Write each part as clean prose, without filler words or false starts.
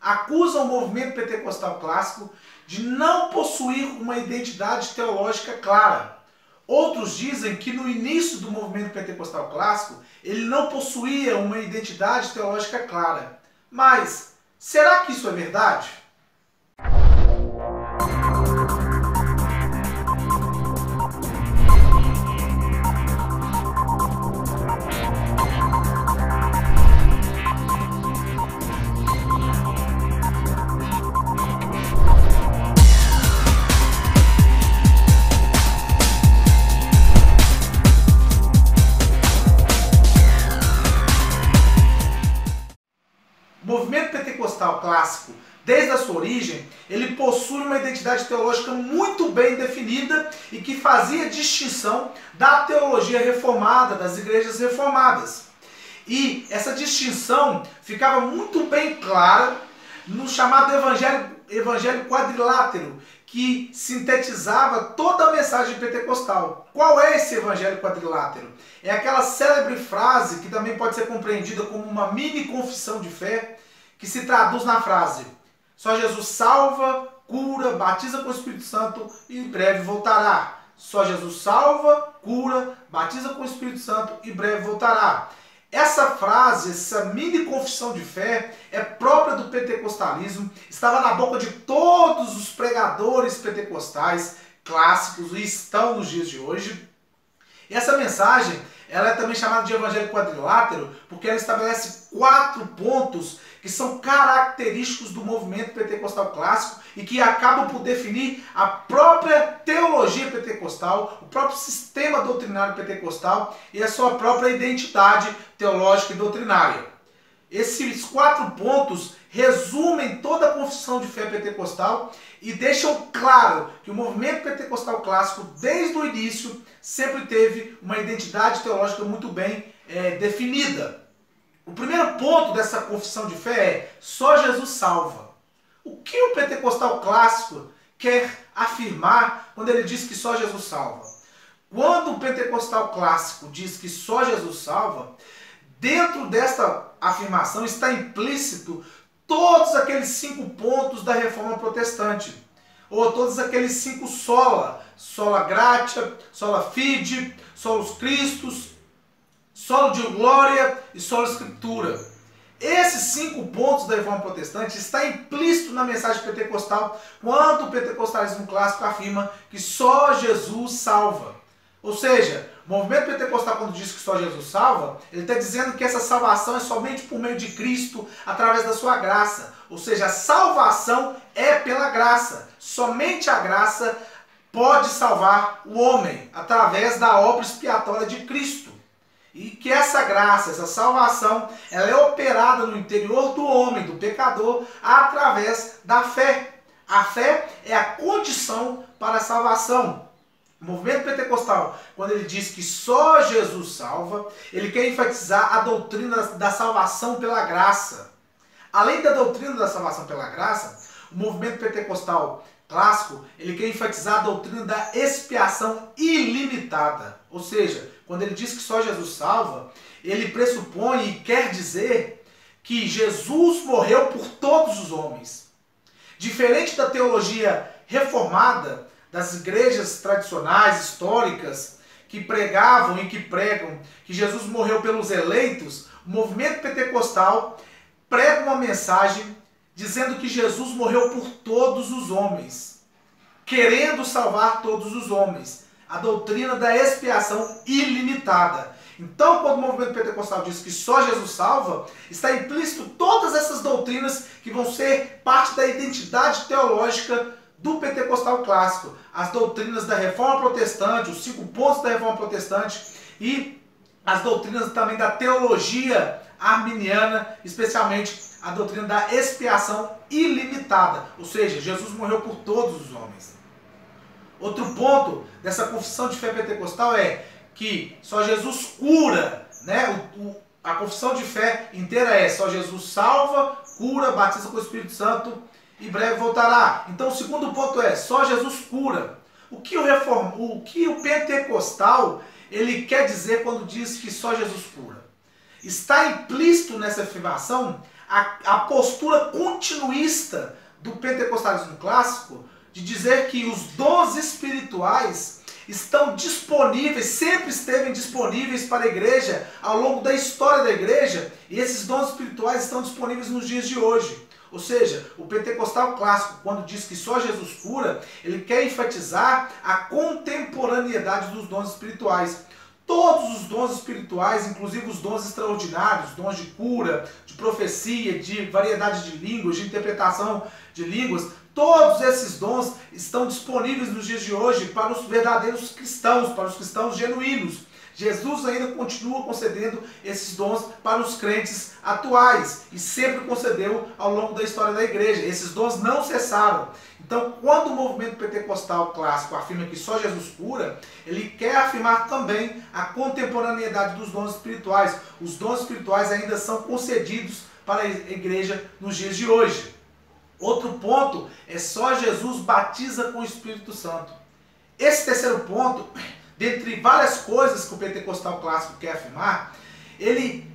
acusam o movimento pentecostal clássico de não possuir uma identidade teológica clara. Outros dizem que no início do movimento pentecostal clássico ele não possuía uma identidade teológica clara. Mas será que isso é verdade? O movimento pentecostal clássico, desde a sua origem, ele possui uma identidade teológica muito bem definida e que fazia distinção da teologia reformada, das igrejas reformadas. E essa distinção ficava muito bem clara no chamado evangelho quadrilátero, que sintetizava toda a mensagem pentecostal. Qual é esse evangelho quadrilátero? É aquela célebre frase que também pode ser compreendida como uma mini confissão de fé, que se traduz na frase: só Jesus salva, cura, batiza com o Espírito Santo e em breve voltará. Só Jesus salva, cura, batiza com o Espírito Santo e em breve voltará. Essa frase, essa mini confissão de fé, é própria do pentecostalismo, estava na boca de todos os pregadores pentecostais clássicos e estão nos dias de hoje. E essa mensagem, ela é também chamada de evangelho quadrilátero, porque ela estabelece 4 pontos que são característicos do movimento pentecostal clássico e que acabam por definir a própria teologia pentecostal, o próprio sistema doutrinário pentecostal e a sua própria identidade teológica e doutrinária. Esses 4 pontos resumem toda a confissão de fé pentecostal e deixam claro que o movimento pentecostal clássico, desde o início, sempre teve uma identidade teológica muito bem definida. O primeiro ponto dessa confissão de fé é: só Jesus salva. O que o pentecostal clássico quer afirmar quando ele diz que só Jesus salva? Quando o pentecostal clássico diz que só Jesus salva, dentro desta afirmação está implícito todos aqueles 5 pontos da reforma protestante, ou todos aqueles 5 sola: sola gratia, sola fide, solus Christus, solo Deo gloria e sola Scriptura. Esses 5 pontos da reforma protestante está implícito na mensagem pentecostal quando o pentecostalismo clássico afirma que só Jesus salva. Ou seja, o movimento pentecostal, quando diz que só Jesus salva, ele está dizendo que essa salvação é somente por meio de Cristo, através da sua graça. Ou seja, a salvação é pela graça. Somente a graça pode salvar o homem, através da obra expiatória de Cristo. E que essa graça, essa salvação, ela é operada no interior do homem, do pecador, através da fé. A fé é a condição para a salvação. O movimento pentecostal, quando ele diz que só Jesus salva, ele quer enfatizar a doutrina da salvação pela graça. Além da doutrina da salvação pela graça, o movimento pentecostal clássico, ele quer enfatizar a doutrina da expiação ilimitada. Ou seja, quando ele diz que só Jesus salva, ele pressupõe e quer dizer que Jesus morreu por todos os homens. Diferente da teologia reformada, das igrejas tradicionais, históricas, que pregavam e que pregam que Jesus morreu pelos eleitos, o movimento pentecostal prega uma mensagem dizendo que Jesus morreu por todos os homens, querendo salvar todos os homens. A doutrina da expiação ilimitada. Então, quando o movimento pentecostal diz que só Jesus salva, está implícito todas essas doutrinas que vão ser parte da identidade teológica do pentecostal clássico. As doutrinas da reforma protestante, os 5 pontos da reforma protestante e as doutrinas também da teologia arminiana, especialmente a doutrina da expiação ilimitada. Ou seja, Jesus morreu por todos os homens. Outro ponto dessa confissão de fé pentecostal é que só Jesus cura, né? A confissão de fé inteira é: só Jesus salva, cura, batiza com o Espírito Santo e em breve voltará. Então o segundo ponto é: só Jesus cura. O que o pentecostal ele quer dizer quando diz que só Jesus cura? Está implícito nessa afirmação a postura continuista do pentecostalismo clássico de dizer que os dons espirituais estão disponíveis, sempre esteve disponíveis para a igreja ao longo da história da igreja, e esses dons espirituais estão disponíveis nos dias de hoje. Ou seja, o pentecostal clássico, quando diz que só Jesus cura, ele quer enfatizar a contemporaneidade dos dons espirituais. Todos os dons espirituais, inclusive os dons extraordinários, dons de cura, de profecia, de variedade de línguas, de interpretação de línguas, todos esses dons estão disponíveis nos dias de hoje para os verdadeiros cristãos, para os cristãos genuínos. Jesus ainda continua concedendo esses dons para os crentes atuais e sempre concedeu ao longo da história da igreja. Esses dons não cessaram. Então, quando o movimento pentecostal clássico afirma que só Jesus cura, ele quer afirmar também a contemporaneidade dos dons espirituais. Os dons espirituais ainda são concedidos para a igreja nos dias de hoje. Outro ponto é só Jesus batiza com o Espírito Santo. Esse terceiro ponto, dentre várias coisas que o pentecostal clássico quer afirmar, ele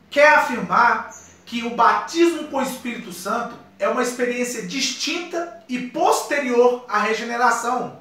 quer afirmar que o batismo com o Espírito Santo é uma experiência distinta e posterior à regeneração.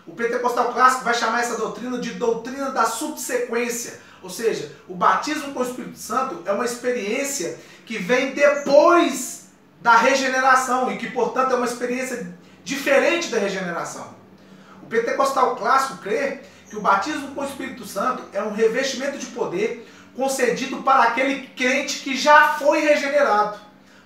O pentecostal clássico vai chamar essa doutrina de doutrina da subsequência, ou seja, o batismo com o Espírito Santo é uma experiência que vem depois da regeneração e que, portanto, é uma experiência diferente da regeneração. O pentecostal clássico crê que o batismo com o Espírito Santo é um revestimento de poder concedido para aquele crente que já foi regenerado.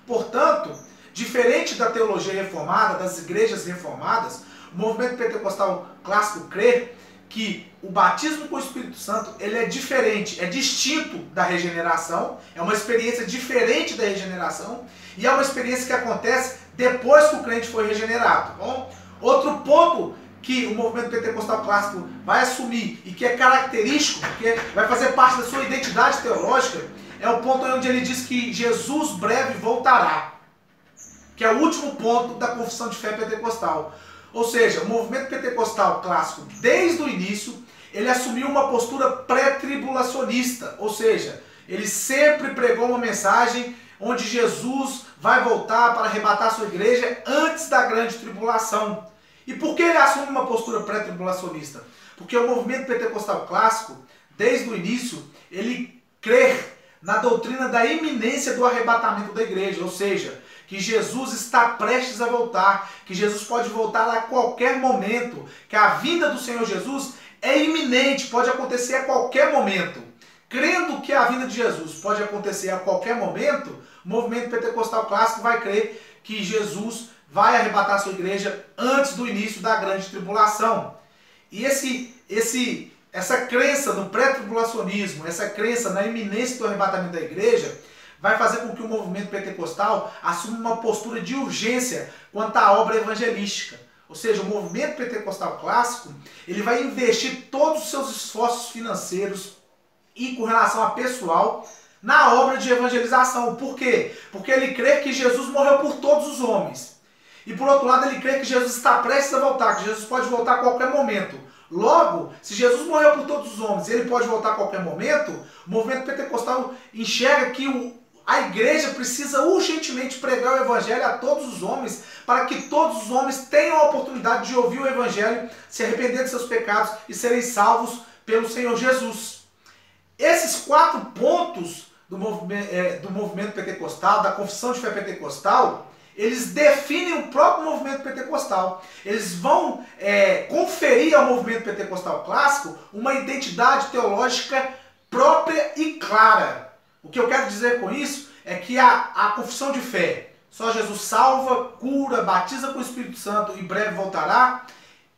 Portanto, diferente da teologia reformada, das igrejas reformadas, o movimento pentecostal clássico crê que o batismo com o Espírito Santo ele é diferente, é distinto da regeneração, é uma experiência diferente da regeneração e é uma experiência que acontece depois que o crente foi regenerado. Bom, outro ponto que o movimento pentecostal clássico vai assumir e que é característico, que vai fazer parte da sua identidade teológica, é o ponto onde ele diz que Jesus breve voltará, que é o último ponto da confissão de fé pentecostal. Ou seja, o movimento pentecostal clássico, desde o início, ele assumiu uma postura pré-tribulacionista, ou seja, ele sempre pregou uma mensagem onde Jesus vai voltar para arrebatar a sua igreja antes da grande tribulação. E por que ele assume uma postura pré-tribulacionista? Porque o movimento pentecostal clássico, desde o início, ele crê na doutrina da iminência do arrebatamento da igreja, ou seja, que Jesus está prestes a voltar, que Jesus pode voltar a qualquer momento, que a vinda do Senhor Jesus é iminente, pode acontecer a qualquer momento. Crendo que a vinda de Jesus pode acontecer a qualquer momento, o movimento pentecostal clássico vai crer que Jesus vai arrebatar a sua igreja antes do início da grande tribulação. E essa crença no pré-tribulacionismo, essa crença na iminência do arrebatamento da igreja, vai fazer com que o movimento pentecostal assuma uma postura de urgência quanto à obra evangelística. Ou seja, o movimento pentecostal clássico, ele vai investir todos os seus esforços financeiros e com relação a pessoal na obra de evangelização. Por quê? Porque ele crê que Jesus morreu por todos os homens. E por outro lado, ele crê que Jesus está prestes a voltar, que Jesus pode voltar a qualquer momento. Logo, se Jesus morreu por todos os homens e ele pode voltar a qualquer momento, o movimento pentecostal enxerga que a igreja precisa urgentemente pregar o evangelho a todos os homens, para que todos os homens tenham a oportunidade de ouvir o evangelho, se arrepender de seus pecados e serem salvos pelo Senhor Jesus. Esses 4 pontos do movimento pentecostal, da confissão de fé pentecostal, eles definem o próprio movimento pentecostal. Eles vão conferir ao movimento pentecostal clássico uma identidade teológica própria e clara. O que eu quero dizer com isso é que a confissão de fé, só Jesus salva, cura, batiza com o Espírito Santo e breve voltará,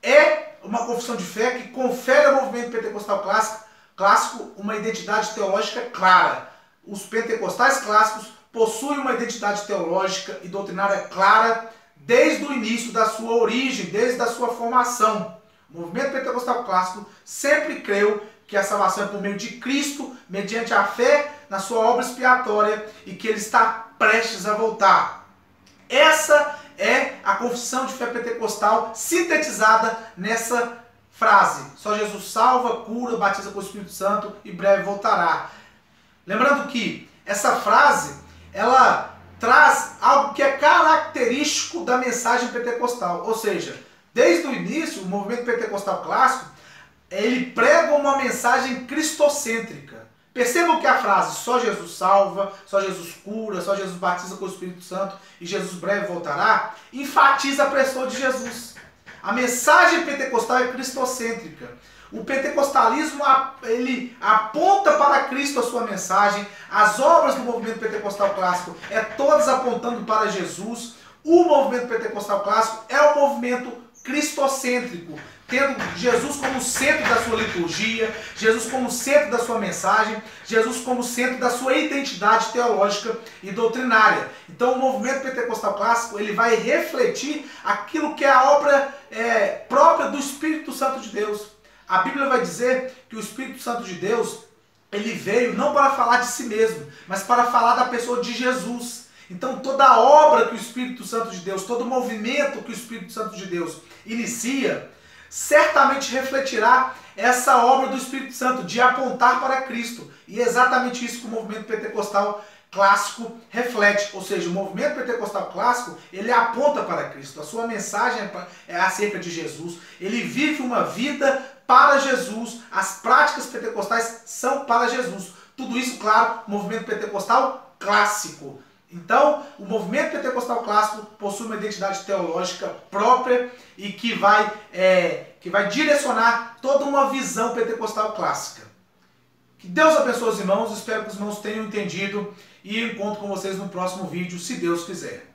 é uma confissão de fé que confere ao movimento pentecostal clássico uma identidade teológica clara. Os pentecostais clássicos possuem uma identidade teológica e doutrinária clara desde o início da sua origem, desde a sua formação. O movimento pentecostal clássico sempre creu que a salvação é por meio de Cristo, mediante a fé na sua obra expiatória e que ele está prestes a voltar. Essa é a confissão de fé pentecostal sintetizada nessa frase: só Jesus salva, cura, batiza com o Espírito Santo e breve voltará. Lembrando que essa frase ela traz algo que é característico da mensagem pentecostal. Ou seja, desde o início, o movimento pentecostal clássico, ele prega uma mensagem cristocêntrica. Percebam que a frase só Jesus salva, só Jesus cura, só Jesus batiza com o Espírito Santo e Jesus breve voltará, enfatiza a pessoa de Jesus. A mensagem pentecostal é cristocêntrica. O pentecostalismo, ele aponta para Cristo a sua mensagem. As obras do movimento pentecostal clássico é todas apontando para Jesus. O movimento pentecostal clássico é um movimento cristocêntrico, tendo Jesus como centro da sua liturgia, Jesus como centro da sua mensagem, Jesus como centro da sua identidade teológica e doutrinária. Então o movimento pentecostal clássico, ele vai refletir aquilo que é a obra própria do Espírito Santo de Deus. A Bíblia vai dizer que o Espírito Santo de Deus, ele veio não para falar de si mesmo, mas para falar da pessoa de Jesus. Então toda a obra que o Espírito Santo de Deus, todo o movimento que o Espírito Santo de Deus inicia, certamente refletirá essa obra do Espírito Santo de apontar para Cristo. E é exatamente isso que o movimento pentecostal clássico reflete. Ou seja, o movimento pentecostal clássico, ele aponta para Cristo. A sua mensagem é acerca de Jesus. Ele vive uma vida para Jesus. As práticas pentecostais são para Jesus. Tudo isso, claro, movimento pentecostal clássico. Então, o movimento pentecostal clássico possui uma identidade teológica própria e que vai direcionar toda uma visão pentecostal clássica. Que Deus abençoe os irmãos, espero que os irmãos tenham entendido e encontro com vocês no próximo vídeo, se Deus quiser.